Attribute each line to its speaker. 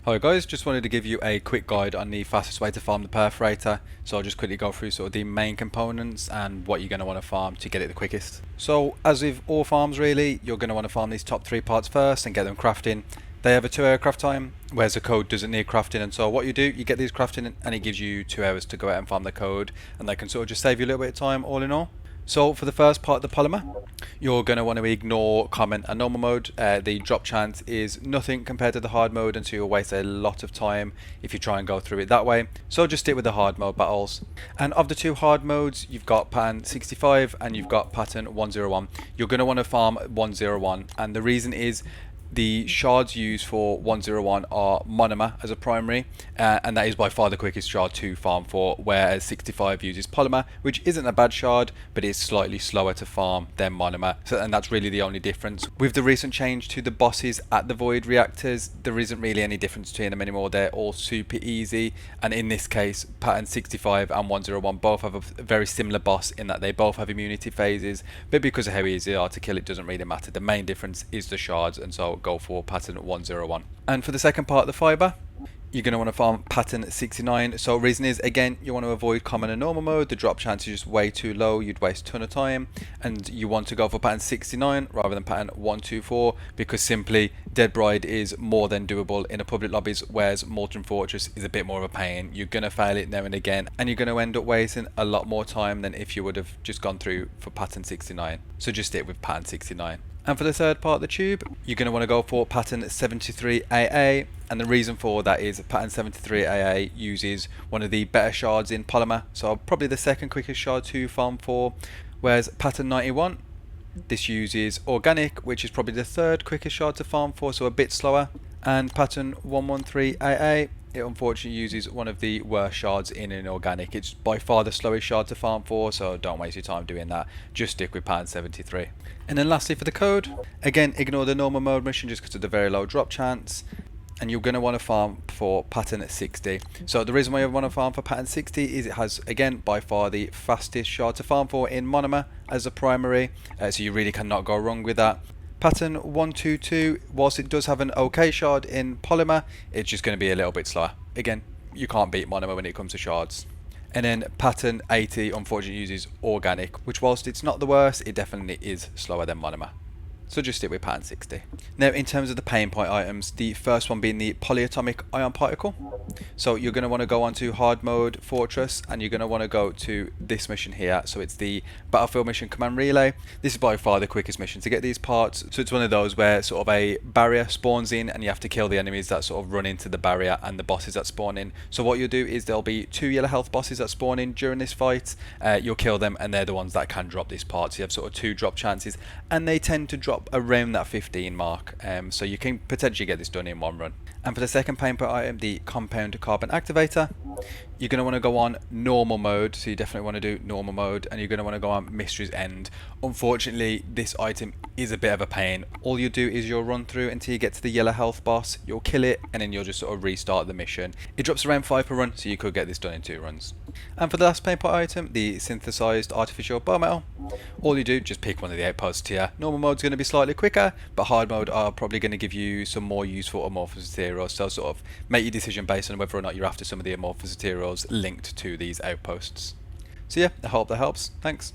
Speaker 1: Hi guys, just wanted to give you a quick guide on the fastest way to farm the perforator. So I'll just quickly go through sort of the main components and what you're going to want to farm to get it the quickest. So as with all farms really, you're going to want to farm these top three parts first and get them crafting. They have a 2 hour craft time, whereas the code doesn't need crafting, and so what you do, you get these crafting and it gives you 2 hours to go out and farm the code, and they can sort of just save you a little bit of time all in all. So for the first part, the polymer, you're going to want to ignore common and normal mode. The drop chance is nothing compared to the hard mode, and so you'll waste a lot of time if you try and go through it that way. So just stick with the hard mode battles. And of the 2 hard modes, you've got pattern 65 and you've got pattern 101. You're going to want to farm 101, and the reason is the shards used for 101 are monomer as a primary, and that is by far the quickest shard to farm for, whereas 65 uses polymer, which isn't a bad shard, but is slightly slower to farm than monomer. So, and that's really the only difference. With the recent change to the bosses at the void reactors, there isn't really any difference between them anymore. They're all super easy, and in this case, pattern 65 and 101 both have a very similar boss in that they both have immunity phases, but because of how easy they are to kill, it doesn't really matter. The main difference is the shards, and so go for pattern 101. And for the second part, the fiber, you're going to want to farm pattern 69. So reason is, again, you want to avoid common and normal mode. The drop chance is just way too low, you'd waste a ton of time, and you want to go for pattern 69 rather than pattern 124, because simply Dead Bride is more than doable in a public lobbies, whereas Molten Fortress is a bit more of a pain. You're going to fail it now and again, and you're going to end up wasting a lot more time than if you would have just gone through for pattern 69. So just stick with pattern 69. And for the third part of the tube, you're going to want to go for pattern 73AA, and the reason for that is pattern 73AA uses one of the better shards in polymer, so probably the second quickest shard to farm for, whereas pattern 91, this uses organic, which is probably the third quickest shard to farm for, so a bit slower, and pattern 113AA, it unfortunately uses one of the worst shards in an organic. It's by far the slowest shard to farm for, so don't waste your time doing that. Just stick with pattern 73. And then lastly for the code, again, ignore the normal mode mission just because of the very low drop chance. And you're going to want to farm for pattern 60. So the reason why you want to farm for pattern 60 is it has, again, by far the fastest shard to farm for in monomer as a primary. So you really cannot go wrong with that. Pattern 122, whilst it does have an okay shard in polymer, it's just going to be a little bit slower. Again, you can't beat monomer when it comes to shards. And then pattern 80 unfortunately uses organic, which whilst it's not the worst, it definitely is slower than monomer. So just stick with pattern 60. Now in terms of the pain point items, the first one being the polyatomic ion particle. So you're going to want to go onto hard mode fortress, and you're going to want to go to this mission here. So it's the battlefield mission command relay. This is by far the quickest mission to get these parts. So it's one of those where sort of a barrier spawns in and you have to kill the enemies that sort of run into the barrier and the bosses that spawn in. So what you'll do is there'll be 2 yellow health bosses that spawn in during this fight. You'll kill them, and they're the ones that can drop these parts. You have sort of 2 drop chances, and they tend to drop around that 15 mark, so you can potentially get this done in 1 run. And for the second pain point item, the compound carbon activator, you're going to want to go on normal mode, so you definitely want to do normal mode, and you're going to want to go on Mystery's End. Unfortunately, this item is a bit of a pain. All you do is you'll run through until you get to the yellow health boss, you'll kill it, and then you'll just sort of restart the mission. It drops around 5 per run, so you could get this done in 2 runs. And for the last pain point item, the synthesized artificial bone metal, all you do, just pick one of the outposts here. Normal mode is going to be slightly quicker, but hard mode are probably going to give you some more useful amorphous materials, so sort of make your decision based on whether or not you're after some of the amorphous materials linked to these outposts. So yeah, I hope that helps. Thanks.